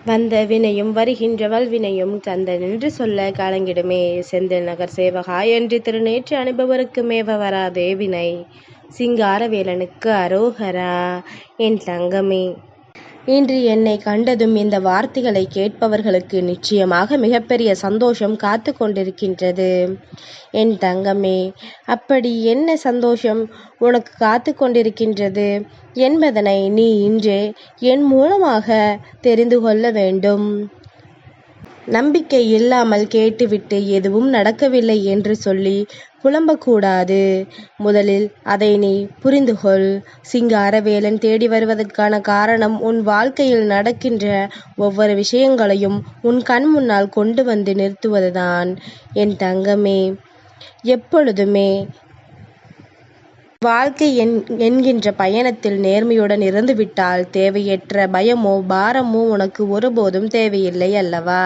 வந்த வினையும் வருகின்ற வல்வினையும் கந்தன் என்று சொல்ல கலங்கிடுமே. செந்தில் நகர் சேவகா என்று திருநேற்று அனுபவருக்கு மேவ வராதே வினை. சிங்காரவேலனுக்கு அரோகரா. என் தங்கமே, இன்று என்னை கண்டதும் இந்த வார்த்தைகளை கேட்பவர்களுக்கு நிச்சயமாக மிகப்பெரிய சந்தோஷம் காத்து கொண்டிருக்கின்றது. என் தங்கமே, அப்படி என்ன சந்தோஷம் உனக்கு காத்து கொண்டிருக்கின்றது என்பதனை நீ இன்று என் மூலமாக தெரிந்து கொள்ள வேண்டும். நம்பிக்கை இல்லாமல் கேட்டுவிட்டு எதுவும் நடக்கவில்லை என்று சொல்லி புலம்பக்கூடாது. முதலில் அதை நீ புரிந்துகொள். சிங்காரவேலன் தேடி வருவதற்கான காரணம் உன் வாழ்க்கையில் நடக்கின்ற ஒவ்வொரு விஷயங்களையும் உன் கண் முன்னால் கொண்டு வந்து நிறுத்துவதுதான். என் தங்கமே, எப்பொழுதுமே வாழ்க்கை என்கின்ற பயணத்தில் நேர்மையுடன் இருந்துவிட்டால் தேவையற்ற பயமோ பாரமோ உனக்கு ஒருபோதும் தேவையில்லை அல்லவா?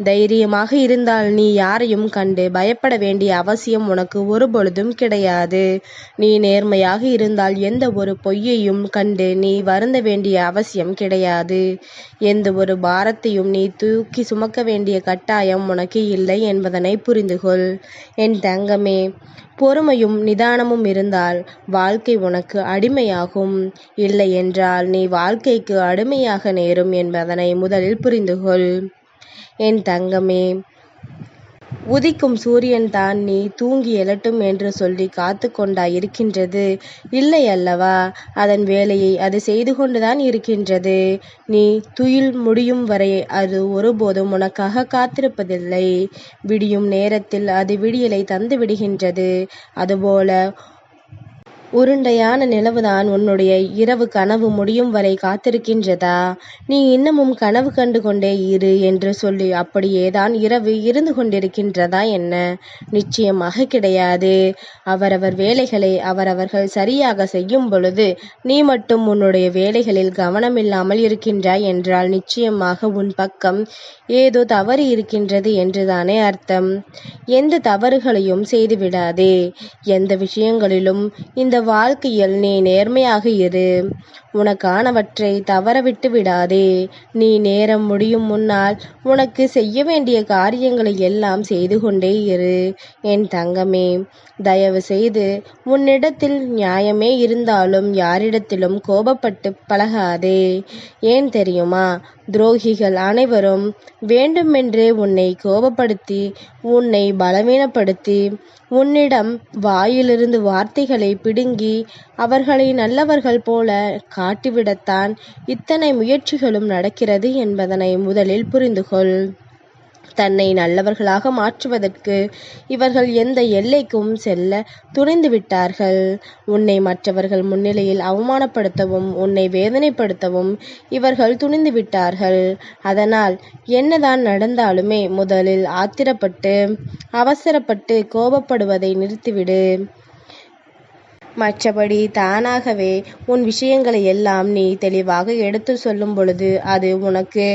தைரியமாக இருந்தால் நீ யாரையும் கண்டு பயப்பட வேண்டிய அவசியம் உனக்கு ஒருபொழுதும் கிடையாது. நீ நேர்மையாக இருந்தால் எந்த ஒரு பொய்யையும் கண்டு நீ வருந்த வேண்டிய அவசியம் கிடையாது. எந்த ஒரு பாரத்தையும் நீ தூக்கி சுமக்க வேண்டிய கட்டாயம் உனக்கு இல்லை என்பதனை புரிந்துகொள். என் தங்கமே, பொறுமையும் நிதானமும் இருந்தால் வாழ்க்கை உனக்கு அடிமையாகும். இல்லை என்றால் நீ வாழ்க்கைக்கு அடிமையாக நேரும் என்பதனை முதலில் புரிந்துகொள். என் தங்கமே, உதிக்கும் சூரியன் தான் நீ தூங்கி எழட்டும் என்று சொல்லி காத்து கொண்டா இருக்கின்றது? இல்லை அல்லவா? அதன் வேலையை அது செய்து கொண்டுதான் இருக்கின்றது. நீ துயில் முடியும் வரை அது ஒருபோதும் உனக்காக காத்திருப்பதில்லை. விடியும் நேரத்தில் அது விடியலை தந்து விடுகின்றது. அதுபோல உருண்டையான நிலவுதான் உன்னுடைய இரவு கனவு முடியும் வரை காத்திருக்கின்றதா? நீ இன்னமும் கனவு கண்டு கொண்டே இரு என்று சொல்லி அப்படியேதான் இரவு இருந்து கொண்டிருக்கின்றதா என்ன? நிச்சயமாக கிடையாது. அவரவர் வேலைகளை அவரவர்கள் சரியாக செய்யும் பொழுது நீ மட்டும் உன்னுடைய வேலைகளில் கவனமில்லாமல் இருக்கின்றாய் என்றால் நிச்சயமாக உன் பக்கம் ஏதோ தவறு இருக்கின்றது என்றுதானே அர்த்தம். எந்த தவறுகளையும் செய்துவிடாதே. எந்த விஷயங்களிலும் இந்த வாழ்க்கையில் நீ நேர்மையாக இரு. உனக்கானவற்றை தவறவிட்டு விடாதே. நீ நேரம் முடியும் முன்னால் உனக்கு செய்ய வேண்டிய காரியங்களை எல்லாம் செய்து கொண்டே இரு. என் தங்கமே, தயவு செய்து உன்னிடத்தில் நியாயமே இருந்தாலும் யாரிடத்திலும் கோபப்பட்டு பழகாதே. ஏன் தெரியுமா? துரோகிகள் அனைவரும் வேண்டுமென்றே உன்னை கோபப்படுத்தி உன்னை பலவீனப்படுத்தி உன்னிடம் வாயிலிருந்து வார்த்தைகளை பிடுங்கி அவர்களை நல்லவர்கள் போல காட்டிவிடத்தான் இத்தனை முயற்சிகளும் நடக்கிறது என்பதனை முதலில் புரிந்துகொள். தன்னை நல்லவர்களாக மாற்றுவதற்கு இவர்கள் எந்த எல்லைக்கும் செல்ல துணிந்து விட்டார்கள். உன்னை மற்றவர்கள் முன்னிலையில் அவமானப்படுத்தவும் உன்னை வேதனைப்படுத்தவும் இவர்கள் துணிந்து விட்டார்கள். அதனால் என்னதான் நடந்தாலுமே முதலில் ஆத்திரப்பட்டு அவசரப்பட்டு கோபப்படுவதை நிறுத்திவிடு. மற்றபடி தானாகவே உன் விஷயங்களை எல்லாம் நீ தெளிவாக எடுத்து சொல்லும் பொழுது அது உனக்கு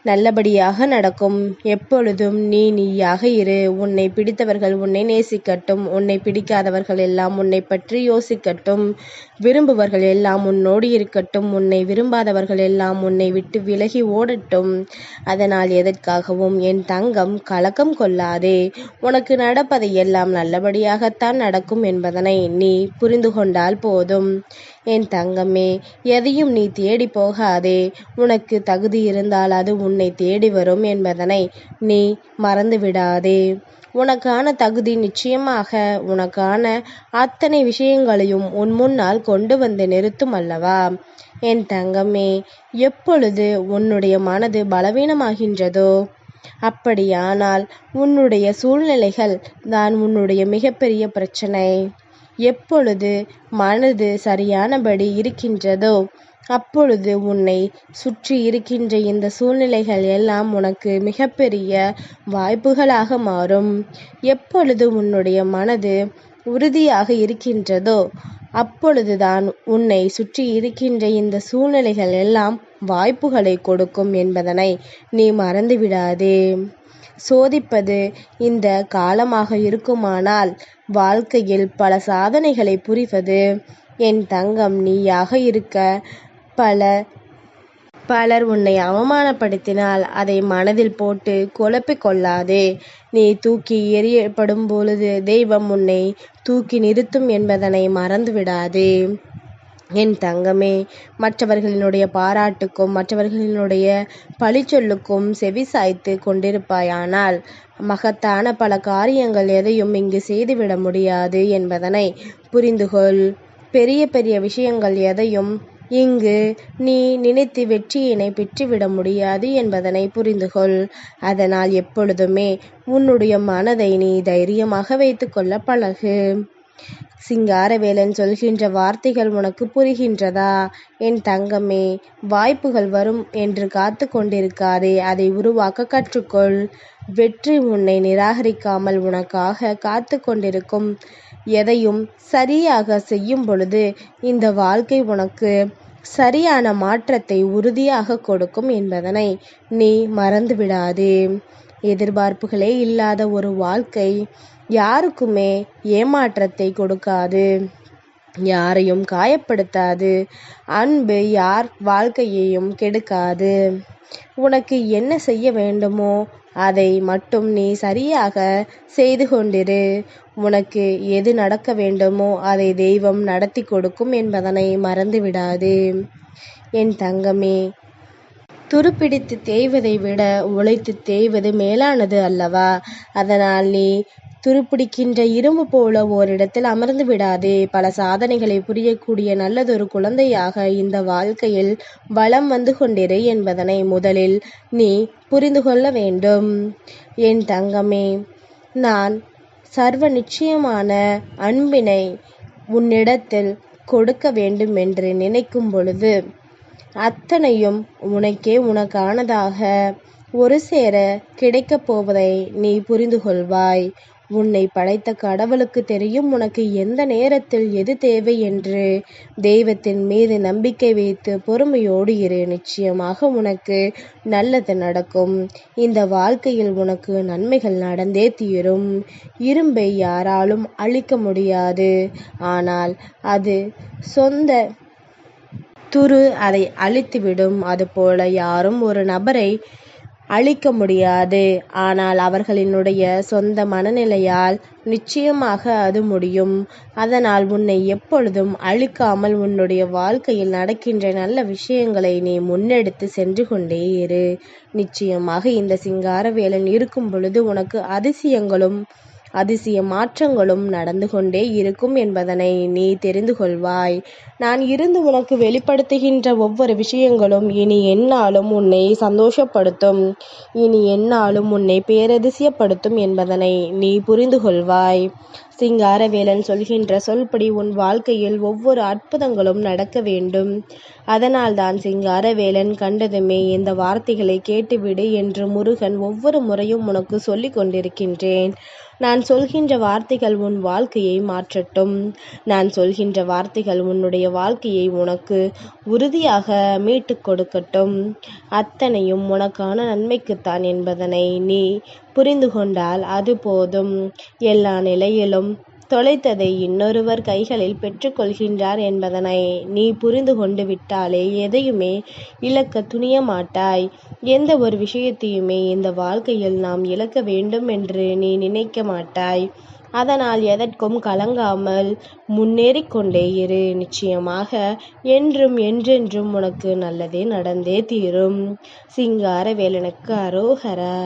நல்லபடியாக நடக்கும். எப்பொழுதும் நீயாக இரு. உன்னை பிடித்தவர்கள் உன்னை நேசிக்கட்டும். உன்னை பிடிக்காதவர்கள் எல்லாம் உன்னை பற்றி யோசிக்கட்டும். விரும்புவர்கள் எல்லாம் உன்னோடு இருக்கட்டும். உன்னை விரும்பாதவர்கள் எல்லாம் உன்னை விட்டு விலகி ஓடட்டும். அதனால் எதற்காகவும் என் தங்கம் கலக்கம் கொள்ளாதே. உனக்கு நடப்பதை எல்லாம் நல்லபடியாகத்தான் நடக்கும் என்பதனை நீ புரிந்து கொண்டால் போதும். என் தங்கமே, எதையும் நீ தேடி போகாதே. உனக்கு தகுதி இருந்தால் அது உன்னை தேடி வரும் என்பதனை நீ மறந்து விடாதே. உனக்கான தகுதி நிச்சயமாக உனக்கான அத்தனை விஷயங்களையும் உன் முன்னால் கொண்டு வந்து நிறுத்தும் அல்லவா? என் தங்கமே, எப்பொழுது உன்னுடைய மனது பலவீனமாகின்றதோ அப்படியானால் உன்னுடைய சூழ்நிலைகள் தான் உன்னுடைய மிகப்பெரிய பிரச்சனை. எப்பொழுது மனது சரியானபடி இருக்கின்றதோ அப்பொழுது உன்னை சுற்றி இருக்கின்ற இந்த சூழ்நிலைகள் எல்லாம் உனக்கு மிகப்பெரிய வாய்ப்புகளாக மாறும். எப்பொழுது உன்னுடைய மனது உறுதியாக இருக்கின்றதோ அப்பொழுதுதான் உன்னை சுற்றி இருக்கின்ற இந்த சூழ்நிலைகள் எல்லாம் வாய்ப்புகளை கொடுக்கும் என்பதனை நீ மறந்துவிடாதே. சோதிப்பது இந்த காலமாக இருக்குமானால் வாழ்க்கையில் பல சாதனைகளை புரிவது என் தங்கம் நீயாக இருக்க பல பலர் உன்னை அவமானப்படுத்தினால் அதை மனதில் போட்டு குழப்பிக் கொள்ளாதே. நீ தூக்கி எறியப்படும் பொழுது தெய்வம் உன்னை தூக்கி நிறுத்தும் என்பதனை மறந்துவிடாதே. என் தங்கமே, மற்றவர்களினுடைய பாராட்டுக்கும் மற்றவர்களினுடைய பழிச்சொல்லுக்கும் செவி சாய்த்து கொண்டிருப்பாயானால் மகத்தான பல காரியங்கள் எதையும் இங்கு செய்துவிட முடியாது என்பதனை புரிந்துகொள். பெரிய பெரிய விஷயங்கள் எதையும் இங்கு நீ நினைத்து வெற்றியினை பெற்றுவிட முடியாது என்பதனை புரிந்துகொள். அதனால் எப்பொழுதுமே உன்னுடைய மனதை நீ தைரியமாக வைத்துக்கொள்ள பழகு. சிங்காரவேலன் சொல்கின்ற வார்த்தைகள் உனக்கு புரிகின்றதா? என் தங்கமே, வாய்ப்புகள் வரும் என்று காத்து கொண்டிருக்காதே, அதை உருவாக்க கற்றுக்கொள். வெற்றி உன்னை நிராகரிக்காமல் உனக்காக காத்து கொண்டிருக்கும். எதையும் சரியாக செய்யும் பொழுது இந்த வாழ்க்கை உனக்கு சரியான மாற்றத்தை உறுதியாக கொடுக்கும் என்பதனை நீ மறந்துவிடாதே. எதிர்பார்ப்புகளே இல்லாத ஒரு வாழ்க்கை யாருக்குமே ஏமாற்றத்தை கொடுக்காது, யாரையும் காயப்படுத்தாது, அன்பு யார் வாழ்க்கையையும் கெடுக்காது. உனக்கு என்ன செய்ய வேண்டுமோ அதை மட்டும் நீ சரியாக செய்து கொண்டிரு. உனக்கு எது நடக்க வேண்டுமோ அதை தெய்வம் நடத்தி கொடுக்கும் என்பதனை மறந்துவிடாதே. என் தங்கமே, துருப்பிடித்து தேய்வதை விட உழைத்து தேய்வது மேலானது அல்லவா? அதனால் நீ துருப்பிடிக்கின்ற இரும்பு போல ஓரிடத்தில் அமர்ந்து விடாதே. பல சாதனைகளை புரியக்கூடிய நல்லதொரு குழந்தையாக இந்த வாழ்க்கையில் வலம் வந்து கொண்டிரு என்பதனை முதலில் நீ புரிந்து கொள்ள வேண்டும். என் தங்கமே, நான் சர்வ நிச்சயமான அன்பினை உன்னிடத்தில் கொடுக்க வேண்டும் என்று நினைக்கும் பொழுது அத்தனையும் உனக்கே உனக்கானதாக ஒரு சேர கிடைக்கப் போவதை நீ புரிந்து கொள்வாய். உன்னை படைத்த கடவுளுக்கு தெரியும் உனக்கு எந்த நேரத்தில் எது தேவை என்று. தெய்வத்தின் மீது நம்பிக்கை வைத்து பொறுமையோடு இரு. நிச்சயமாக உனக்கு நல்லது நடக்கும். இந்த வாழ்க்கையில் உனக்கு நன்மைகள் நடந்தே தீரும். இரும்பை யாராலும் அழிக்க முடியாது, ஆனால் அது சொந்த துரு அதை அழித்துவிடும். அதுபோல யாரும் ஒரு நபரை அழிக்க முடியாது, ஆனால் அவர்களினுடைய சொந்த மனநிலையால் நிச்சயமாக அது முடியும். அதனால் உன்னை எப்பொழுதும் அழிக்காமல் உன்னுடைய வாழ்க்கையில் நடக்கின்ற நல்ல விஷயங்களை நீ முன்னெடுத்து சென்று கொண்டே இரு. நிச்சயமாக இந்த சிங்காரவேலன் இருக்கும் பொழுது உனக்கு அதிசயங்களும் அதிசய மாற்றங்களும் நடந்து கொண்டே இருக்கும் என்பதனை நீ தெரிந்து கொள்வாய். நான் இருந்து உனக்கு வெளிப்படுத்துகின்ற ஒவ்வொரு விஷயங்களும் இனி எந்நாளும் உன்னை சந்தோஷப்படுத்தும், இனி எந்நாளும் உன்னை பேரதிசயப்படுத்தும் என்பதனை நீ புரிந்து கொள்வாய். சிங்காரவேலன் சொல்கின்ற சொல்படி உன் வாழ்க்கையில் ஒவ்வொரு அற்புதங்களும் நடக்க வேண்டும். அதனால்தான் சிங்காரவேலன் கண்டதுமே இந்த வார்த்தைகளை கேட்டுவிடு என்று முருகன் ஒவ்வொரு முறையும் உனக்கு சொல்லிக் கொண்டிருக்கின்றேன். நான் சொல்கின்ற வார்த்தைகள் உன் வாழ்க்கையை மாற்றட்டும். நான் சொல்கின்ற வார்த்தைகள் உன்னுடைய வாழ்க்கையை உனக்கு உறுதியாக மீட்டு கொடுக்கட்டும். அத்தனையும் உனக்கான நன்மைக்குத்தான் என்பதனை நீ புரிந்து கொண்டால் அது போதும். எல்லா நிலையிலும் தொலைத்ததை இன்னொருவர் கைகளில் பெற்றுக்கொள்கின்றார் என்பதனை நீ புரிந்து கொண்டு விட்டாலே எதையுமே இழக்க துணிய மாட்டாய். எந்த ஒரு விஷயத்தையுமே இந்த வாழ்க்கையில் நாம் இழக்க வேண்டும் என்று நீ நினைக்க மாட்டாய். அதனால் எதற்கும் கலங்காமல் முன்னேறிக் கொண்டே இரு. நிச்சயமாக என்றும் என்றென்றும் உனக்கு நல்லதே நடந்தே தீரும். சிங்காரவேலனுக்கு அரோகரா.